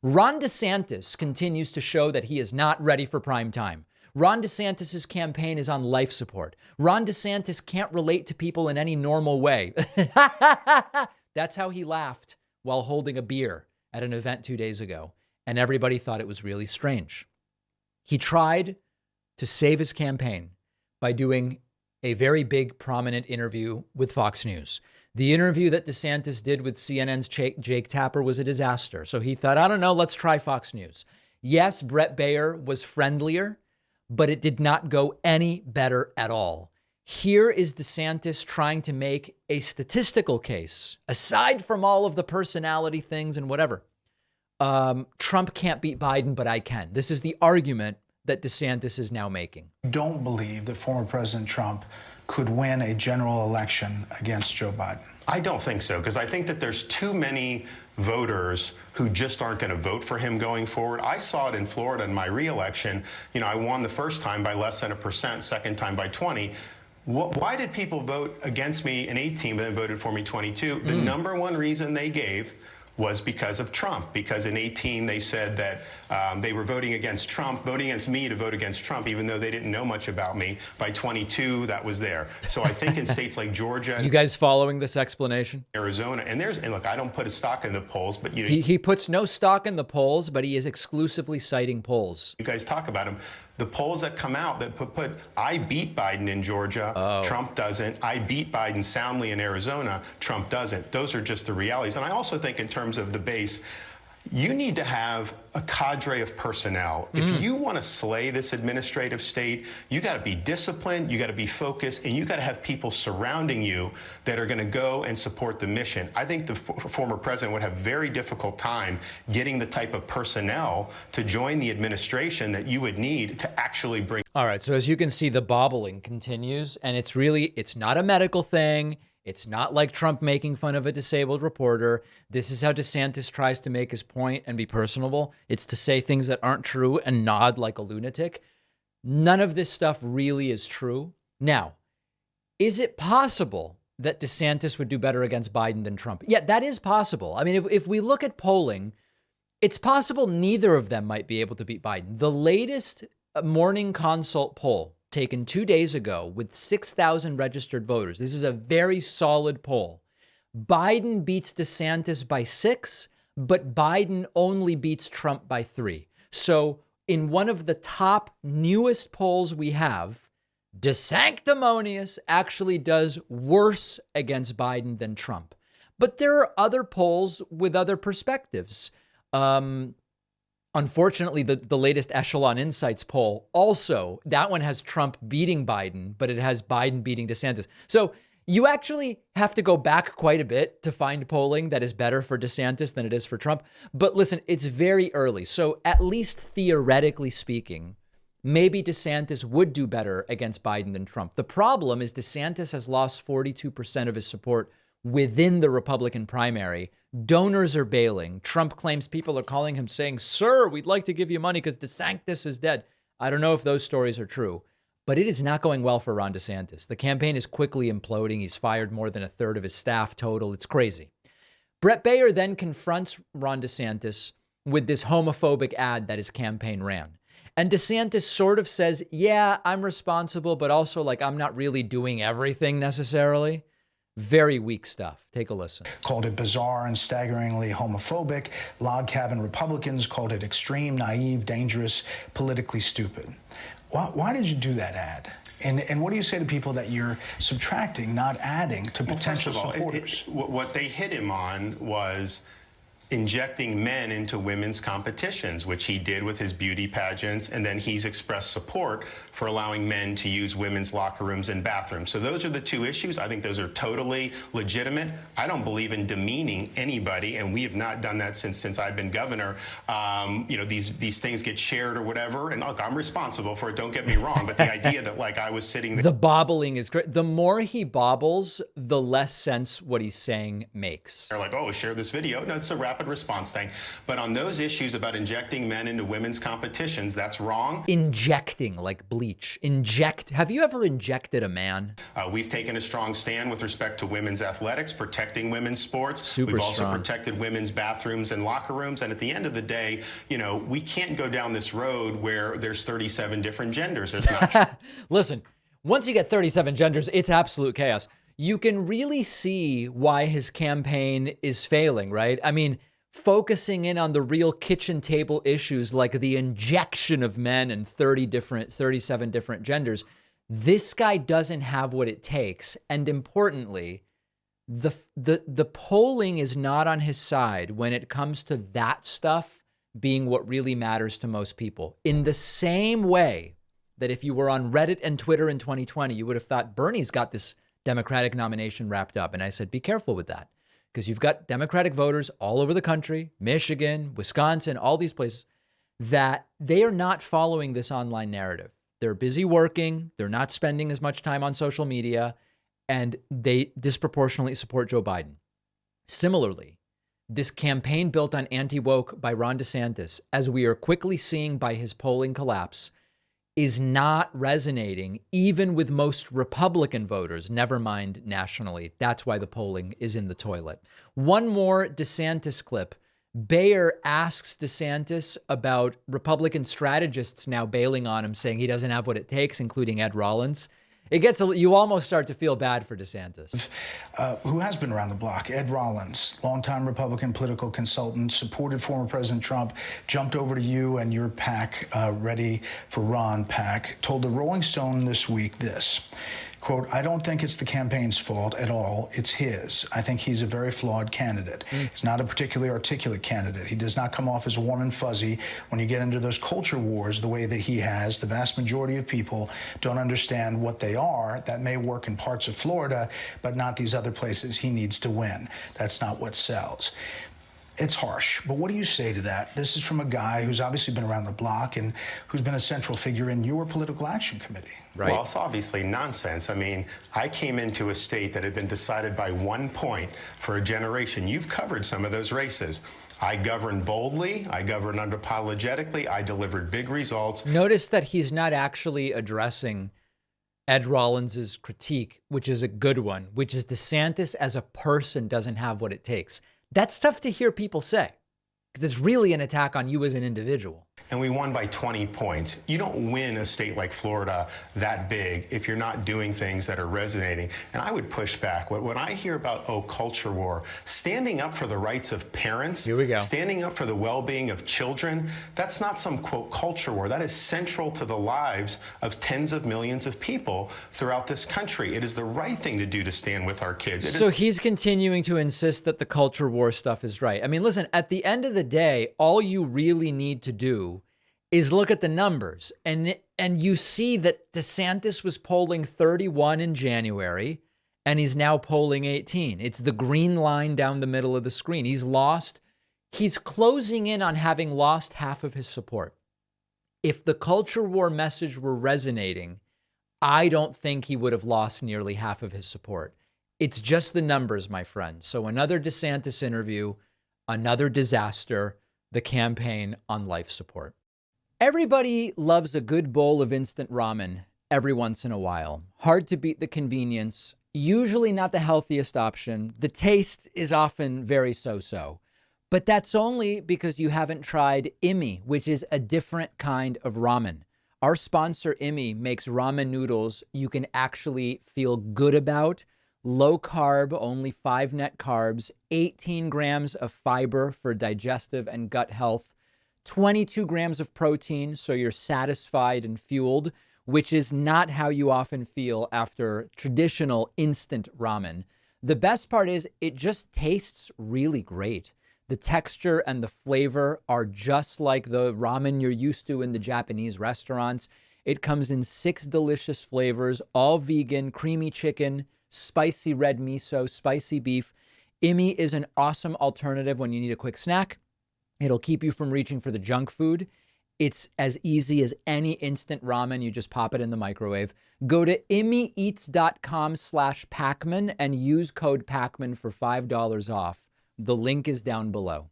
Ron DeSantis continues to show that he is not ready for prime time. Ron DeSantis' campaign is on life support. Ron DeSantis can't relate to people in any normal way. That's how he laughed while holding a beer at an event 2 days ago. And everybody thought it was really strange. He tried to save his campaign by doing a very big, prominent interview with Fox News. The interview that DeSantis did with CNN's Jake Tapper was a disaster. So he thought, I don't know, let's try Fox News. Yes, Bret Baier was friendlier, but it did not go any better at all. Here is DeSantis trying to make a statistical case, aside from all of the personality things and whatever. Trump can't beat Biden, but I can. This is the argument that DeSantis is now making. Don't believe that former President Trump could win a general election against Joe Biden? I don't think so, because I think that there's too many voters who just aren't going to vote for him going forward. I saw it in Florida in my reelection. You know, I won the first time by less than 1%, second time by 20. Why did people vote against me in 18 but then voted for me 22? The number one reason they gave was because of Trump, because in 18 they said that they were voting against Trump, voting against me to vote against Trump, even though they didn't know much about me. By 22, that was there. So I think in states like Georgia, you guys following this explanation? Arizona, and look, I don't put a stock in the polls, but you know, he puts no stock in the polls, but he is exclusively citing polls. You guys talk about him. The polls that come out that put I beat Biden in Georgia, Trump doesn't. I beat Biden soundly in Arizona, Trump doesn't. Those are just the realities. And I also think in terms of the base, you need to have a cadre of personnel. If you want to slay this administrative state, you got to be disciplined, you got to be focused, and you got to have people surrounding you that are going to go and support the mission. I think the former president would have a very difficult time getting the type of personnel to join the administration that you would need to actually bring. All right, so as you can see, the bobbling continues, and it's not a medical thing. It's not like Trump making fun of a disabled reporter. This is how DeSantis tries to make his point and be personable. It's to say things that aren't true and nod like a lunatic. None of this stuff really is true. Now, is it possible that DeSantis would do better against Biden than Trump? Yeah, that is possible. I mean, if we look at polling, it's possible neither of them might be able to beat Biden. The latest Morning Consult poll taken 2 days ago with 6,000 registered voters. This is a very solid poll. Biden beats DeSantis by 6, but Biden only beats Trump by 3. So in one of the top newest polls we have, DeSanctimonious actually does worse against Biden than Trump. But there are other polls with other perspectives. Unfortunately, the latest Echelon Insights poll also, that one has Trump beating Biden, but it has Biden beating DeSantis. So you actually have to go back quite a bit to find polling that is better for DeSantis than it is for Trump. But listen, it's very early. So at least theoretically speaking, maybe DeSantis would do better against Biden than Trump. The problem is DeSantis has lost 42% of his support within the Republican primary. Donors are bailing. Trump claims people are calling him saying, "Sir, we'd like to give you money because DeSantis is dead." I don't know if those stories are true, but it is not going well for Ron DeSantis. The campaign is quickly imploding. He's fired more than a third of his staff total. It's crazy. Bret Baier then confronts Ron DeSantis with this homophobic ad that his campaign ran. And DeSantis sort of says, yeah, I'm responsible, but also like I'm not really doing everything necessarily. Very weak stuff. Take a listen. Called it bizarre and staggeringly homophobic. Log cabin Republicans called it extreme, naive, dangerous, politically stupid. Why did you do that ad? And what do you say to people that you're subtracting, not adding to potential supporters? What they hit him on was injecting men into women's competitions, which he did with his beauty pageants, and then he's expressed support for allowing men to use women's locker rooms and bathrooms. So those are the two issues. I think those are totally legitimate. I don't believe in demeaning anybody, and we have not done that since I've been governor. You know, these things get shared or whatever, and look, I'm responsible for it, don't get me wrong, but the idea that like I was sitting there. The bobbling is great. The more he bobbles, the less sense what he's saying makes. They're like, oh, share this video. No, it's a rapid response thing. But on those issues about injecting men into women's competitions, that's wrong. Injecting, like bleach. Inject. Have you ever injected a man? We've taken a strong stand with respect to women's athletics, protecting women's sports. Super We've also strong. protected women's bathrooms and locker rooms. And at the end of the day, you know, we can't go down this road where there's 37 different genders. There's not. Listen, once you get 37 genders, it's absolute chaos. You can really see why his campaign is failing, right? I mean, focusing in on the real kitchen table issues like the injection of men and 37 different genders. This guy doesn't have what it takes. And importantly, the polling is not on his side when it comes to that stuff being what really matters to most people. In the same way that if you were on Reddit and Twitter in 2020, you would have thought Bernie's got this Democratic nomination wrapped up. And I said, be careful with that, because you've got Democratic voters all over the country, Michigan, Wisconsin, all these places, that they are not following this online narrative. They're busy working. They're not spending as much time on social media, and they disproportionately support Joe Biden. Similarly, this campaign built on anti-woke by Ron DeSantis, as we are quickly seeing by his polling collapse, is not resonating even with most Republican voters, never mind nationally. That's why the polling is in the toilet. One more DeSantis clip. Baier asks DeSantis about Republican strategists now bailing on him, saying he doesn't have what it takes, including Ed Rollins. You almost start to feel bad for DeSantis. Who has been around the block? Ed Rollins, longtime Republican political consultant, supported former President Trump, jumped over to you and your PAC, Ready for Ron PAC, told the Rolling Stone this week this, quote, I don't think it's the campaign's fault at all. It's his. I think he's a very flawed candidate. He's not a particularly articulate candidate. He does not come off as warm and fuzzy. When you get into those culture wars the way that he has, the vast majority of people don't understand what they are. That may work in parts of Florida, but not these other places. He needs to win. That's not what sells. It's harsh, but what do you say to that? This is from a guy who's obviously been around the block and who's been a central figure in your political action committee. Right. Well, it's obviously nonsense. I mean, I came into a state that had been decided by 1 point for a generation. You've covered some of those races. I governed boldly. I governed unapologetically. I delivered big results. Notice that he's not actually addressing Ed Rollins' critique, which is a good one, which is DeSantis as a person doesn't have what it takes. That's tough to hear people say, because it's really an attack on you as an individual. And we won by 20 points. You don't win a state like Florida that big if you're not doing things that are resonating. And I would push back. When I hear about, culture war, standing up for the rights of parents, here we go, standing up for the well-being of children, that's not some, quote, culture war. That is central to the lives of tens of millions of people throughout this country. It is the right thing to do to stand with our kids. So he's continuing to insist that the culture war stuff is right. I mean, listen, at the end of the day, all you really need to do is look at the numbers, and you see that DeSantis was polling 31 in January, and he's now polling 18. It's the green line down the middle of the screen. He's lost. He's closing in on having lost half of his support. If the culture war message were resonating, I don't think he would have lost nearly half of his support. It's just the numbers, my friend. So another DeSantis interview, another disaster, the campaign on life support. Everybody loves a good bowl of instant ramen every once in a while. Hard to beat the convenience, usually not the healthiest option. The taste is often very so-so. But that's only because you haven't tried Imi, which is a different kind of ramen. Our sponsor, Imi, makes ramen noodles you can actually feel good about. Low carb, only 5 net carbs, 18 grams of fiber for digestive and gut health, 22 grams of protein, so you're satisfied and fueled, which is not how you often feel after traditional instant ramen. The best part is it just tastes really great. The texture and the flavor are just like the ramen you're used to in the Japanese restaurants. It comes in 6 delicious flavors, all vegan, creamy chicken, spicy red miso, spicy beef. Imi is an awesome alternative when you need a quick snack. It'll keep you from reaching for the junk food. It's as easy as any instant ramen. You just pop it in the microwave. Go to imieats.com/Pacman and use code Pacman for $5 off. The link is down below.